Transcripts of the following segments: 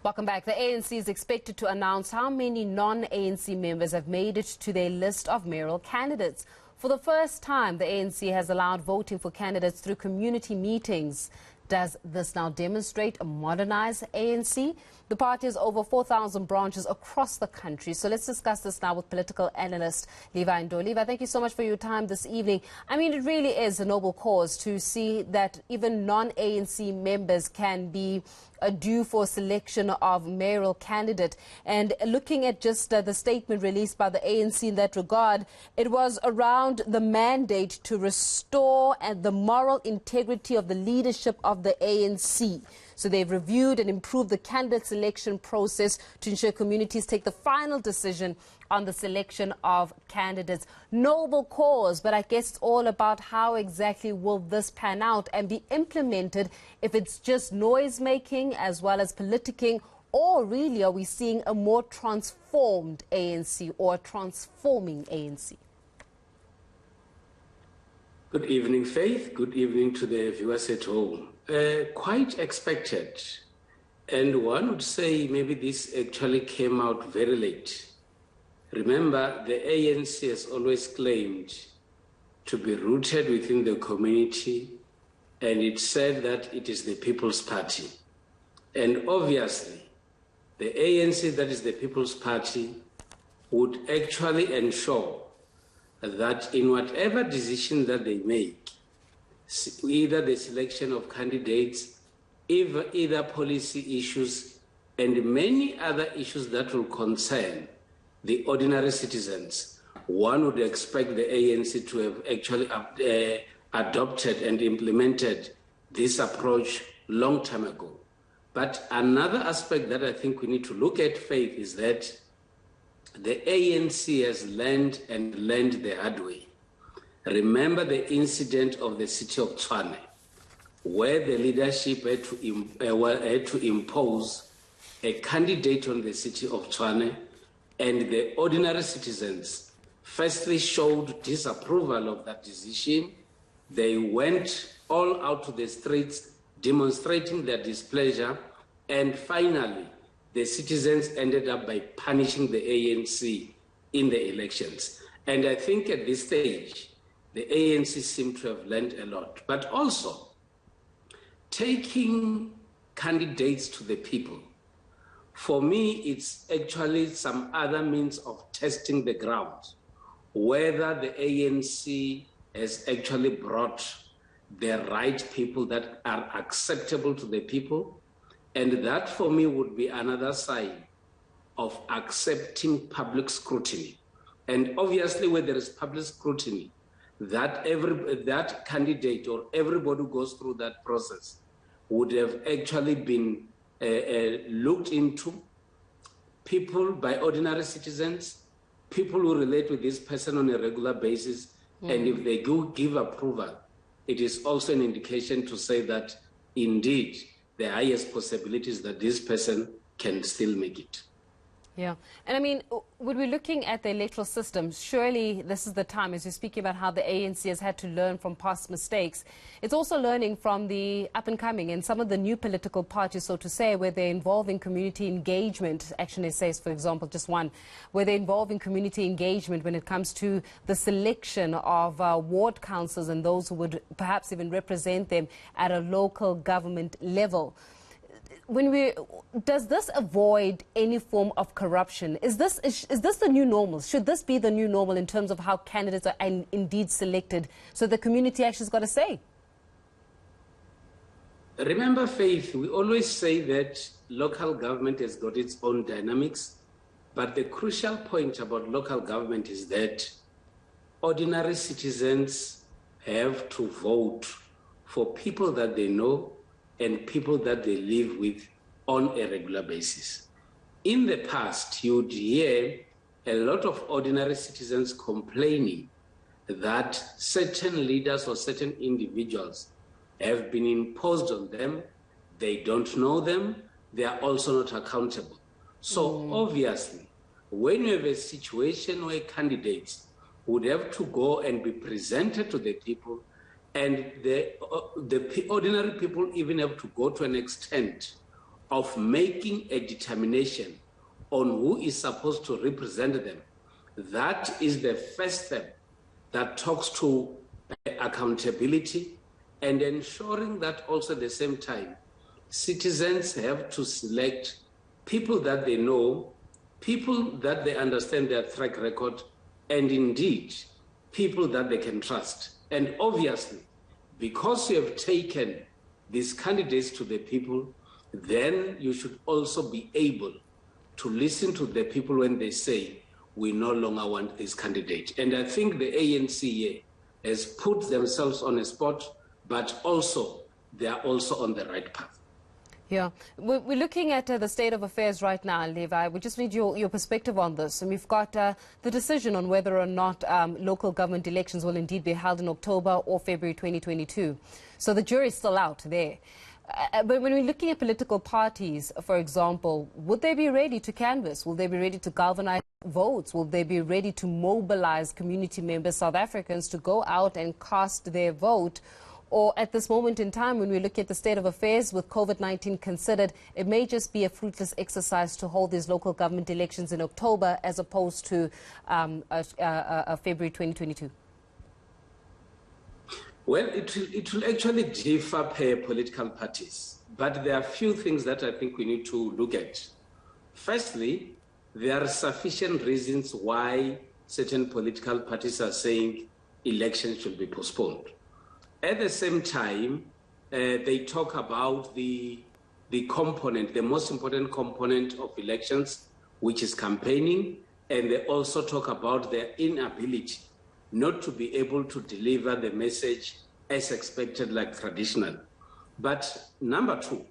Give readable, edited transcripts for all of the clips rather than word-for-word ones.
Welcome back. The ANC is expected to announce how many non-ANC members have made it to their list of mayoral candidates. For the first time, the ANC has allowed voting for candidates through community meetings. Does this now demonstrate a modernized ANC? The party has over 4,000 branches across the country. So let's discuss this now with political analyst Levy Ndou. Levy, thank you so much for your time this evening. I mean, it really is a noble cause to see that even non-ANC members can be due for selection of mayoral candidate. And looking at just the statement released by the ANC in that regard, it was around the mandate to restore the moral integrity of the leadership of the ANC. So they've reviewed and improved the candidate selection process to ensure communities take the final decision on the selection of candidates. Noble cause, but I guess it's all about how exactly will this pan out and be implemented, if it's just noise making as well as politicking, or really are we seeing a more transformed ANC or a transforming ANC? Good evening, Faith. Good evening to the viewers at home. Quite expected. And one would say maybe this actually came out very late. Remember, the ANC has always claimed to be rooted within the community, and it said that it is the People's Party. And obviously, the ANC, that is the People's Party, would actually ensure that in whatever decision that they make, either the selection of candidates, either policy issues, and many other issues that will concern the ordinary citizens, one would expect the ANC to have actually adopted and implemented this approach long time ago. But another aspect that I think we need to look at, Faith, is that the ANC has learned the hard way. Remember the incident of the city of Tshwane, where the leadership had to impose a candidate on the city of Tshwane, and the ordinary citizens firstly showed disapproval of that decision. They went all out to the streets demonstrating their displeasure, and finally the citizens ended up by punishing the ANC in the elections. And I think at this stage, the ANC seem to have learned a lot, but also taking candidates to the people. For me, it's actually some other means of testing the ground, whether the ANC has actually brought the right people that are acceptable to the people. And that, for me, would be another sign of accepting public scrutiny. And obviously, where there is public scrutiny, that candidate or everybody who goes through that process would have actually been looked into. People by ordinary citizens, people who relate with this person on a regular basis, and if they do give approval, it is also an indication to say that indeed the highest possibilities that this person can still make it. Yeah. And I mean, when we're looking at the electoral system, surely this is the time, as you're speaking about how the ANC has had to learn from past mistakes. It's also learning from the up-and-coming and some of the new political parties, so to say, where they're involving community engagement. Action SAS, for example, just one, where they're involving community engagement when it comes to the selection of ward councils and those who would perhaps even represent them at a local government level. Does this avoid any form of corruption? Is this the new normal? Should this be the new normal in terms of how candidates are indeed selected, so the community actually has got a say? Remember, Faith, we always say that local government has got its own dynamics, but the crucial point about local government is that ordinary citizens have to vote for people that they know and people that they live with on a regular basis. In the past, you'd hear a lot of ordinary citizens complaining that certain leaders or certain individuals have been imposed on them, they don't know them, they are also not accountable. So obviously, when you have a situation where candidates would have to go and be presented to the people, and the ordinary people even have to go to an extent of making a determination on who is supposed to represent them, that is the first step that talks to accountability and ensuring that also at the same time, citizens have to select people that they know, people that they understand their track record, and indeed, people that they can trust. And obviously, because you have taken these candidates to the people, then you should also be able to listen to the people when they say, we no longer want this candidate. And I think the eNCA has put themselves on a spot, but also they are also on the right path. Yeah, we're looking at the state of affairs right now, Levi. We just need your perspective on this. And we've got the decision on whether or not local government elections will indeed be held in October or February 2022. So the jury's still out there. But when we're looking at political parties, for example, would they be ready to canvass? Will they be ready to galvanize votes? Will they be ready to mobilize community members, South Africans, to go out and cast their vote? Or at this moment in time, when we look at the state of affairs with COVID-19 considered, it may just be a fruitless exercise to hold these local government elections in October as opposed to February 2022? Well, it will actually differ per political parties, but there are a few things that I think we need to look at. Firstly, there are sufficient reasons why certain political parties are saying elections should be postponed. At the same time, they talk about the component, the most important component of elections, which is campaigning, and they also talk about their inability not to be able to deliver the message as expected, like traditional. But number two,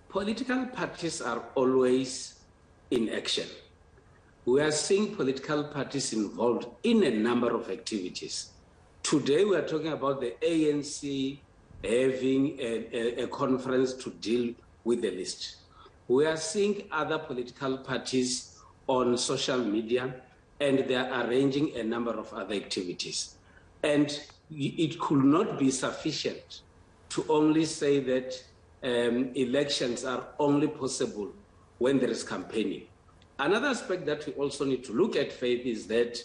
political parties are always in action. We are seeing political parties involved in a number of activities. Today, we are talking about the ANC having a conference to deal with the list. We are seeing other political parties on social media, and they are arranging a number of other activities. And it could not be sufficient to only say that elections are only possible when there is campaigning. Another aspect that we also need to look at, Faith, is that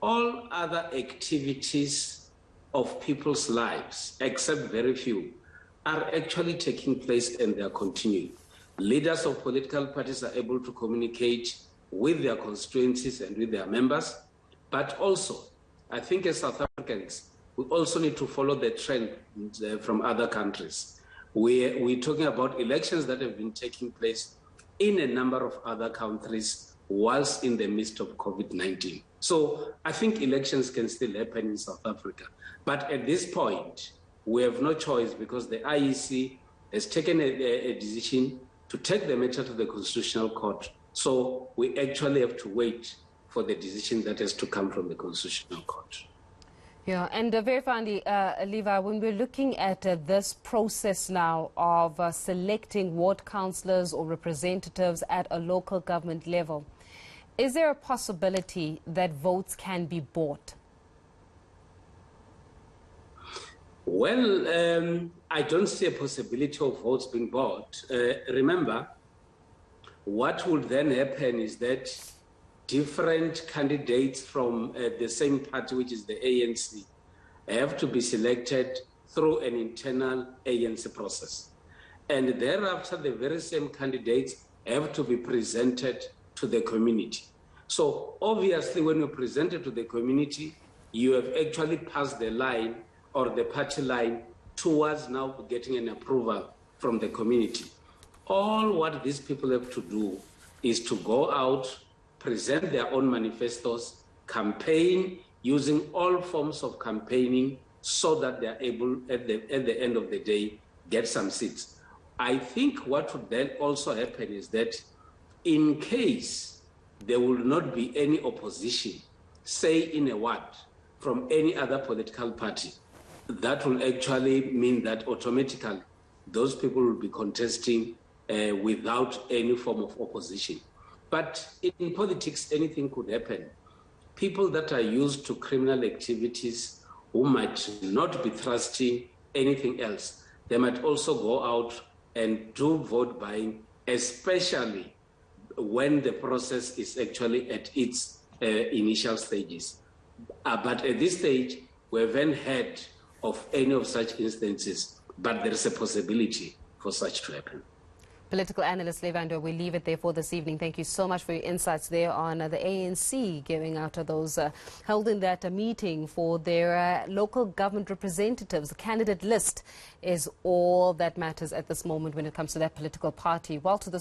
all other activities of people's lives, except very few, are actually taking place and they are continuing. Leaders of political parties are able to communicate with their constituencies and with their members, but also, I think as South Africans, we also need to follow the trend from other countries. We're talking about elections that have been taking place in a number of other countries whilst in the midst of COVID-19. So I think elections can still happen in South Africa. But at this point, we have no choice because the IEC has taken a decision to take the matter to the Constitutional Court. So we actually have to wait for the decision that has to come from the Constitutional Court. Yeah, and very finally, Levi, when we're looking at this process now of selecting ward councillors or representatives at a local government level, is there a possibility that votes can be bought? Well, I don't see a possibility of votes being bought. Remember, what would then happen is that different candidates from the same party, which is the ANC, have to be selected through an internal ANC process. And thereafter, the very same candidates have to be presented to the community. So obviously, when you present it to the community, you have actually passed the line or the party line towards now getting an approval from the community. All what these people have to do is to go out, present their own manifestos, campaign using all forms of campaigning so that they are able, at the end of the day, get some seats. I think what would then also happen is that in case there will not be any opposition, say in a ward, from any other political party, that will actually mean that automatically those people will be contesting without any form of opposition. But in politics, anything could happen. People that are used to criminal activities who might not be trusting anything else, they might also go out and do vote buying, especially when the process is actually at its initial stages. But at this stage, we haven't heard of any of such instances, but there is a possibility for such to happen. Political analyst Levy Ndou, we leave it there for this evening. Thank you so much for your insights there on the ANC giving out those holding that meeting for their local government representatives. The candidate list is all that matters at this moment when it comes to that political party. Well, to the